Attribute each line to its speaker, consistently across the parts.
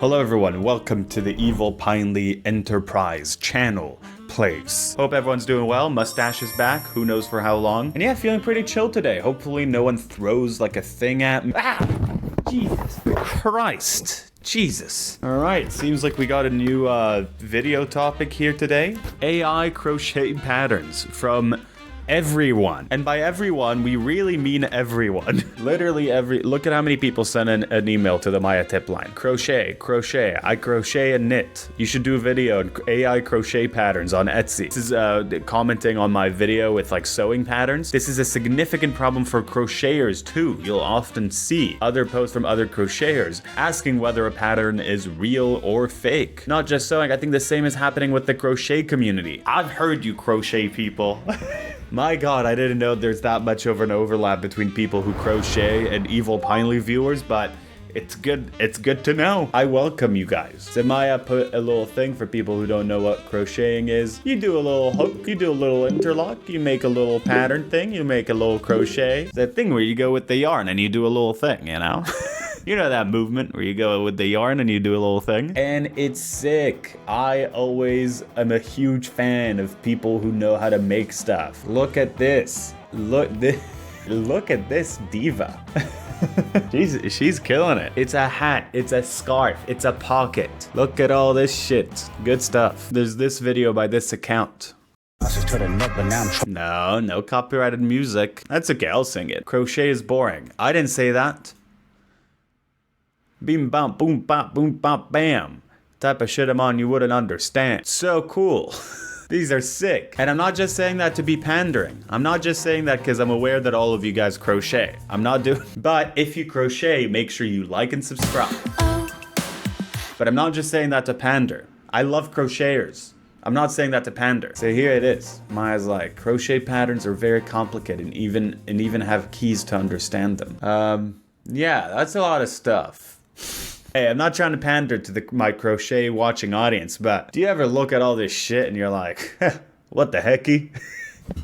Speaker 1: Hello everyone, welcome to the Evil Pinely Enterprise channel place. Hope everyone's doing well, mustache is back, who knows for how long. And yeah, feeling pretty chill today. Hopefully no one throws like a thing at me. Ah! Jesus Christ. Jesus. Alright, seems like we got a new video topic here today. AI crochet patterns from everyone. And by everyone, we really mean everyone. Literally look at how many people sent an email to the Maya tip line. Crochet, I crochet and knit. You should do a video on AI crochet patterns on Etsy. This is commenting on my video with like sewing patterns. This is a significant problem for crocheters too. You'll often see other posts from other crocheters asking whether a pattern is real or fake. Not just sewing, I think the same is happening with the crochet community. I've heard you crochet people. My god, I didn't know there's that much of an overlap between people who crochet and Evil Pinely viewers, but it's good to know. I welcome you guys. So Maya put a little thing for people who don't know what crocheting is. You do a little hook, you do a little interlock, you make a little pattern thing, you make a little crochet. It's that thing where you go with the yarn and you do a little thing, you know? You know that movement where you go with the yarn and you do a little thing? And it's sick. I always am a huge fan of people who know how to make stuff. Look at this. Look at this diva. She's killing it. It's a hat, it's a scarf, it's a pocket. Look at all this shit. Good stuff. There's this video by this account. No copyrighted music. That's okay, I'll sing it. Crochet is boring. I didn't say that. Beam bam boom bop boom bop bam. Type of shit I'm on you wouldn't understand. So cool. These are sick. And I'm not just saying that to be pandering. I'm not just saying that because I'm aware that all of you guys crochet. I'm not doing. But if you crochet, make sure you like and subscribe. But I'm not just saying that to pander. I love crocheters. I'm not saying that to pander. So here it is. Maya's like, crochet patterns are very complicated and even have keys to understand them. Yeah, that's a lot of stuff. Hey, I'm not trying to pander to my crochet watching audience, but do you ever look at all this shit and you're like, what the hecky?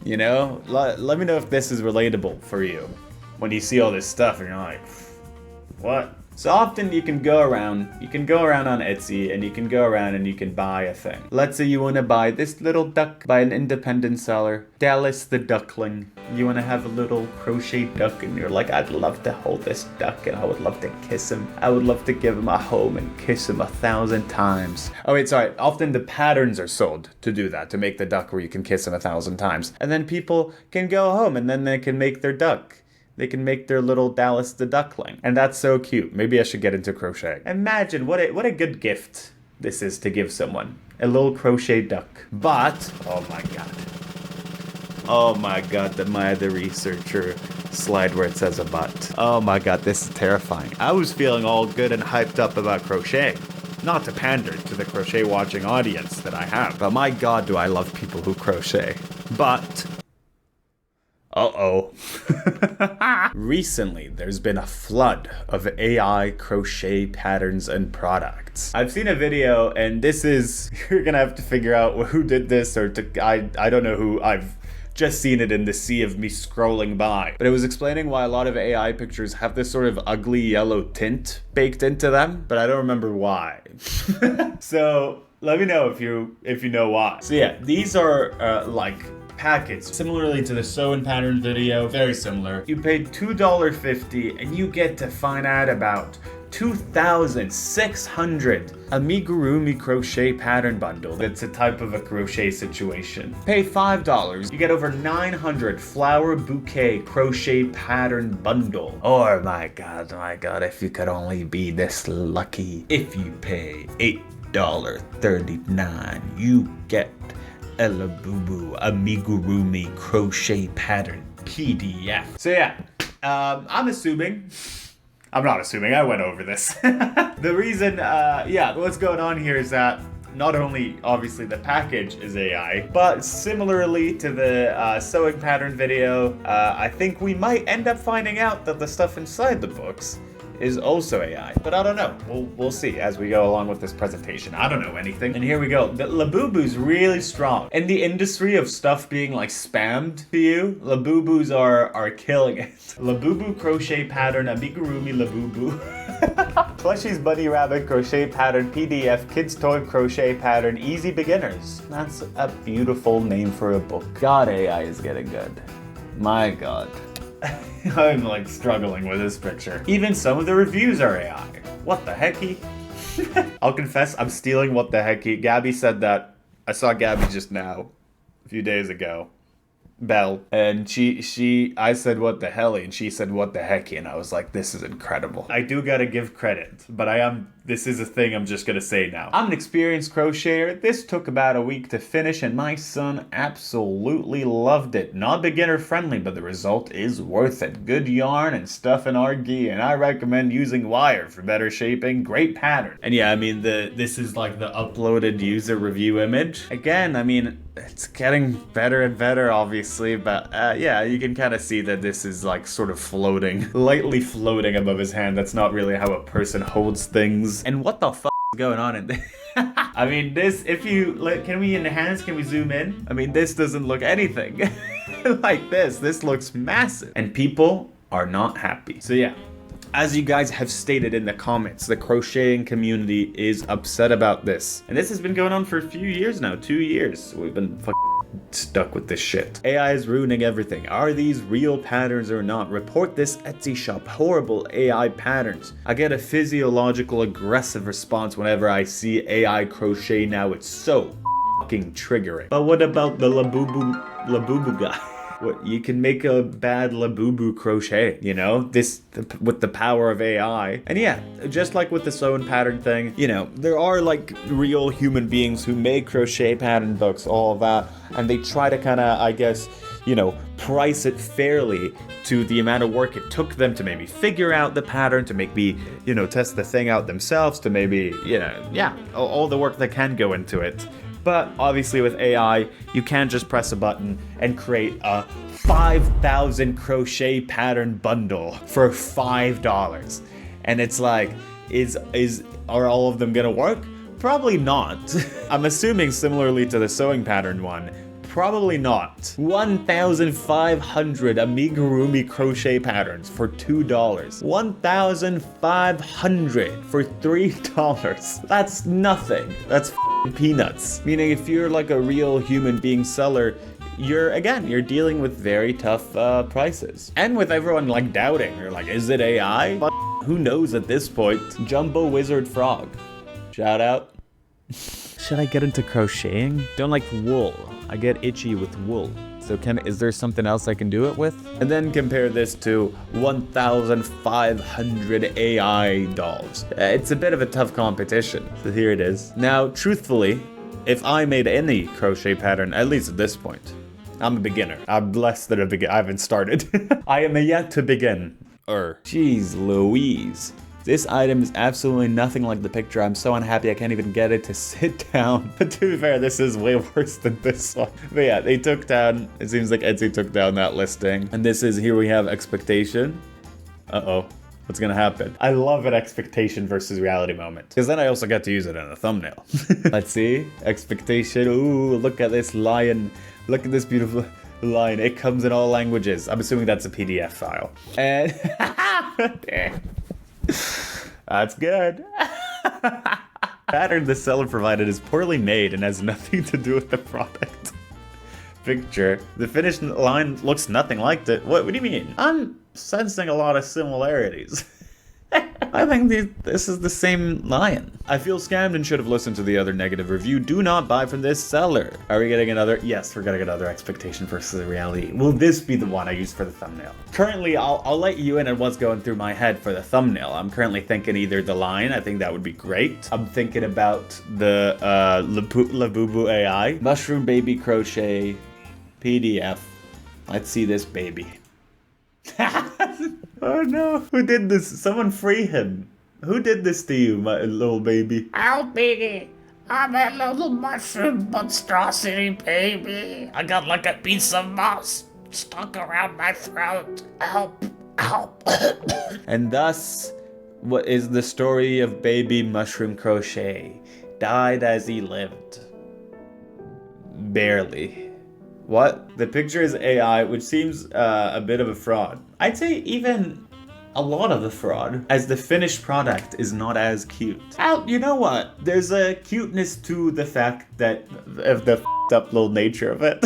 Speaker 1: You know, let me know if this is relatable for you when you see all this stuff and you're like, what? So often you can go around on Etsy and you can go around and you can buy a thing. Let's say you want to buy this little duck by an independent seller, Dallas the Duckling. You want to have a little crochet duck and you're like, I'd love to hold this duck and I would love to kiss him. I would love to give him a home and kiss him 1,000 times. Oh wait, sorry. Often the patterns are sold to do that, to make the duck where you can kiss him 1,000 times. And then people can go home and then they can make their duck. They can make their little Dallas the Duckling. And that's so cute. Maybe I should get into crochet. Imagine what a good gift this is to give someone. A little crochet duck. But, oh my god. Oh my god, the Maya the Researcher slide where it says a but. Oh my god, this is terrifying. I was feeling all good and hyped up about crochet. Not to pander to the crochet watching audience that I have. But my god, do I love people who crochet. But uh-oh. Recently, there's been a flood of AI crochet patterns and products. I've seen a video, and this is, you're gonna have to figure out who did this, or I don't know who. I've just seen it in the sea of me scrolling by. But it was explaining why a lot of AI pictures have this sort of ugly yellow tint baked into them, but I don't remember why. So let me know if you know why. So yeah, these are like packets, similarly to the sew and pattern video, very similar. You paid $2.50 and you get to find out about 2,600 amigurumi crochet pattern bundle. That's a type of a crochet situation. Pay $5, you get over 900 flower bouquet crochet pattern bundle. Oh my god, if you could only be this lucky. If you pay $8.39, you get Elabubu amigurumi crochet pattern PDF. So yeah, I'm not assuming, I went over this. The reason, what's going on here is that not only obviously the package is AI, but similarly to the sewing pattern video, I think we might end up finding out that the stuff inside the books is also AI. But I don't know. We'll see as we go along with this presentation. I don't know anything. And here we go. The Labubu's really strong. In the industry of stuff being like spammed to you, Labubu's are killing it. Labubu crochet pattern, amigurumi Labubu. Plushies bunny rabbit crochet pattern PDF kids toy crochet pattern easy beginners. That's a beautiful name for a book. God, AI is getting good. My God. I'm like struggling with this picture. Even some of the reviews are AI. What the hecky? I'll confess, I'm stealing what the hecky. Gabby said that. I saw Gabby just now, a few days ago. Belle, and I said what the helly, and she said what the hecky, and I was like, this is incredible. I do gotta give credit, but this is a thing I'm just gonna say now. I'm an experienced crocheter. This took about a week to finish, and my son absolutely loved it. Not beginner friendly, but the result is worth it. Good yarn and stuff in RG, and I recommend using wire for better shaping. Great pattern. And yeah, I mean, this is like the uploaded user review image. Again, I mean, it's getting better and better, obviously, but yeah, you can kind of see that this is like sort of floating, lightly floating above his hand. That's not really how a person holds things. And what the fuck is going on in there? I mean, this, if you, can we enhance, can we zoom in? I mean, this doesn't look anything like this. This looks massive. And people are not happy. So yeah. As you guys have stated in the comments, the crocheting community is upset about this. And this has been going on for a few years now, 2 years. We've been stuck with this shit. AI is ruining everything. Are these real patterns or not? Report this Etsy shop. Horrible AI patterns. I get a physiological aggressive response whenever I see AI crochet now. It's so fucking triggering. But what about the Labubu guy? What, you can make a bad Labubu crochet, you know, with the power of AI. And yeah, just like with the sewn pattern thing, you know, there are like real human beings who make crochet pattern books, all of that, and they try to kind of, I guess, you know, price it fairly to the amount of work it took them to maybe figure out the pattern, to maybe, you know, test the thing out themselves, to maybe, you know, yeah, all the work that can go into it. But obviously with AI, you can't just press a button and create a 5,000 crochet pattern bundle for $5. And it's like, are all of them gonna work? Probably not. I'm assuming similarly to the sewing pattern one, probably not. 1,500 amigurumi crochet patterns for $2. 1,500 for $3. That's nothing. That's peanuts. Meaning if you're like a real human being seller, you're dealing with very tough prices. And with everyone like doubting, you're like, is it AI? Who knows at this point? Jumbo Wizard Frog. Shout out. Should I get into crocheting? Don't like wool. I get itchy with wool. So is there something else I can do it with? And then compare this to 1,500 AI dolls. It's a bit of a tough competition. So here it is. Now, truthfully, if I made any crochet pattern, at least at this point, I'm a beginner. I'm less than a beginner. I haven't started. I am yet to begin. Jeez Louise. This item is absolutely nothing like the picture. I'm so unhappy I can't even get it to sit down. But to be fair, this is way worse than this one. But yeah, they took down, it seems like Etsy took down that listing. And this is, here we have expectation. Uh-oh, what's gonna happen? I love an expectation versus reality moment. Because then I also get to use it in a thumbnail. Let's see, expectation. Ooh, look at this lion. Look at this beautiful lion. It comes in all languages. I'm assuming that's a PDF file. And that's good. Pattern the seller provided is poorly made and has nothing to do with the product. Picture. The finished line looks nothing like it. What do you mean? I'm sensing a lot of similarities. I think this is the same lion. I feel scammed and should have listened to the other negative review. Do not buy from this seller. Are we getting another? Yes, we're getting another expectation versus reality. Will this be the one I use for the thumbnail? Currently, I'll let you in on what's going through my head for the thumbnail. I'm currently thinking either the lion, I think that would be great. I'm thinking about the Labubu AI, mushroom baby crochet, PDF. Let's see this baby. Oh no, who did this? Someone free him. Who did this to you, my little baby?
Speaker 2: Help me! I'm a little mushroom monstrosity, baby. I got like a piece of moss stuck around my throat. Help, help.
Speaker 1: And thus, What is the story of baby mushroom crochet? Died as he lived. Barely. What? The picture is AI, which seems a bit of a fraud. I'd say even a lot of the fraud, as the finished product is not as cute. You know what? There's a cuteness to the fact that of the up little nature of it.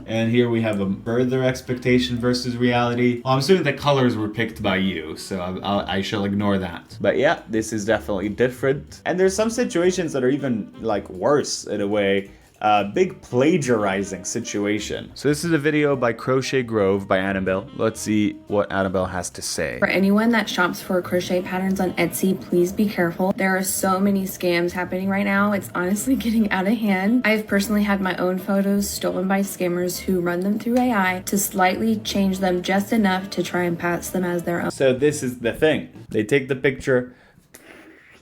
Speaker 1: And here we have a further expectation versus reality. Well, I'm assuming the colors were picked by you, so I shall ignore that. But yeah, this is definitely different. And there's some situations that are even like worse in a way. Big plagiarizing situation. So this is a video by Crochet Grove by Annabelle. Let's see what Annabelle has to say.
Speaker 3: For anyone that shops for crochet patterns on Etsy, please be careful. There are so many scams happening right now. It's honestly getting out of hand. I've personally had my own photos stolen by scammers who run them through AI to slightly change them just enough to try and pass them as their own.
Speaker 1: So this is the thing. They take the picture,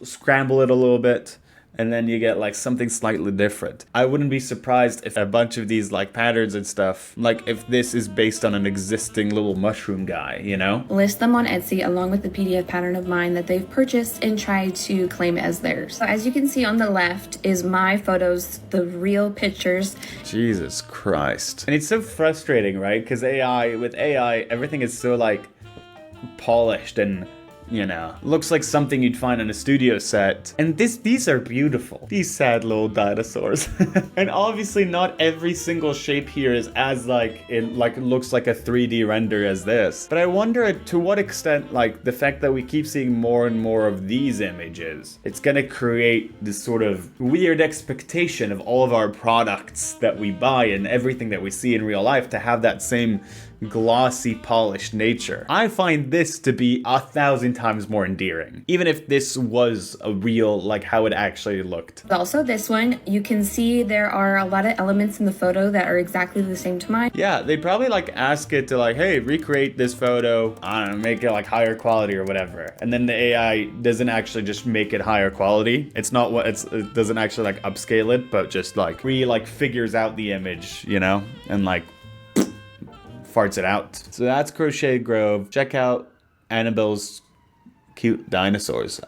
Speaker 1: scramble it a little bit, and then you get like something slightly different. I wouldn't be surprised if a bunch of these like patterns and stuff, like if this is based on an existing little mushroom guy, you know?
Speaker 3: List them on Etsy along with the PDF pattern of mine that they've purchased and try to claim it as theirs. So as you can see on the left is my photos, the real pictures.
Speaker 1: Jesus Christ. And it's so frustrating, right? Because with AI, everything is so like polished and, you know, looks like something you'd find on a studio set. And these are beautiful. These sad little dinosaurs. And obviously not every single shape here is as it looks like a 3D render as this. But I wonder to what extent like the fact that we keep seeing more and more of these images, it's gonna create this sort of weird expectation of all of our products that we buy and everything that we see in real life to have that same glossy, polished nature. I find this to be 1,000 times more endearing, even if this was a real, like how it actually looked.
Speaker 3: Also this one, you can see there are a lot of elements in the photo that are exactly the same to mine.
Speaker 1: Yeah, they probably like ask it to like, hey, recreate this photo, I don't know, make it like higher quality or whatever. And then the AI doesn't actually just make it higher quality. It's not what it doesn't actually like upscale it, but just like figures out the image, you know, and like farts it out. So that's Crochet Grove. Check out Annabelle's cute dinosaurs.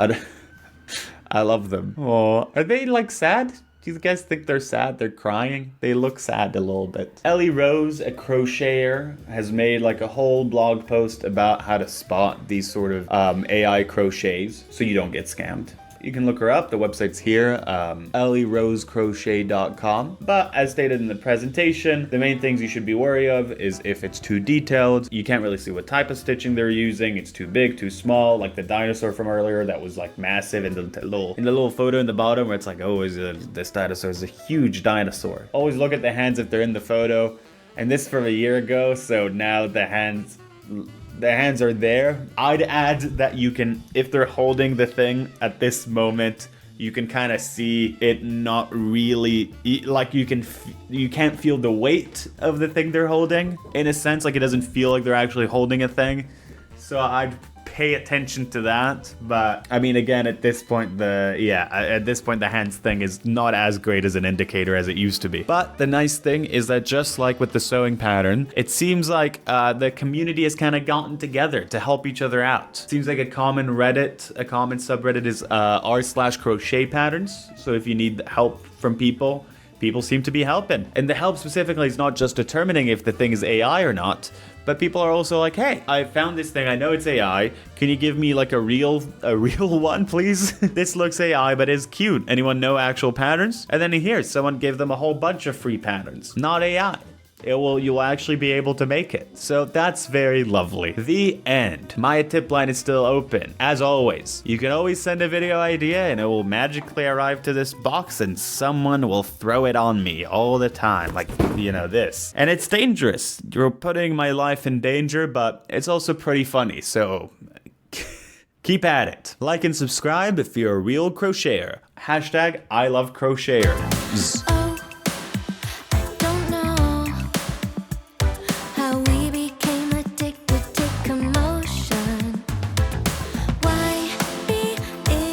Speaker 1: I love them. Oh, are they like sad? Do you guys think they're sad? They're crying? They look sad a little bit. Ellie Rose, a crocheter, has made like a whole blog post about how to spot these sort of AI crochets so you don't get scammed. You can look her up. The website's here, ellierosecrochet.com. But as stated in the presentation, the main things you should be wary of is if it's too detailed, you can't really see what type of stitching they're using, it's too big, too small, like the dinosaur from earlier that was like massive in the little photo in the bottom where it's like, oh, this dinosaur is a huge dinosaur. Always look at the hands if they're in the photo. And this from a year ago, so now the hands are there. I'd add that you can, if they're holding the thing at this moment, you can kind of see it not really, like you can't feel the weight of the thing they're holding. In a sense, like it doesn't feel like they're actually holding a thing. So I'd pay attention to that. But I mean, again, at this point, the hands thing is not as great as an indicator as it used to be. But the nice thing is that just like with the sewing pattern, it seems like the community has kind of gotten together to help each other out. Seems like a common subreddit is r/crochet patterns. So if you need help from people seem to be helping. And the help specifically is not just determining if the thing is AI or not, but people are also like, hey, I found this thing, I know it's AI, can you give me like a real one, please? This looks AI, but it's cute. Anyone know actual patterns? And then here, someone gave them a whole bunch of free patterns, not AI. You'll actually be able to make it. So that's very lovely. The end. My tip line is still open. As always, you can always send a video idea and it will magically arrive to this box and someone will throw it on me all the time. Like, you know, this. And it's dangerous. You're putting my life in danger, but it's also pretty funny. So keep at it. Like and subscribe if you're a real crocheter. #I love crocheters.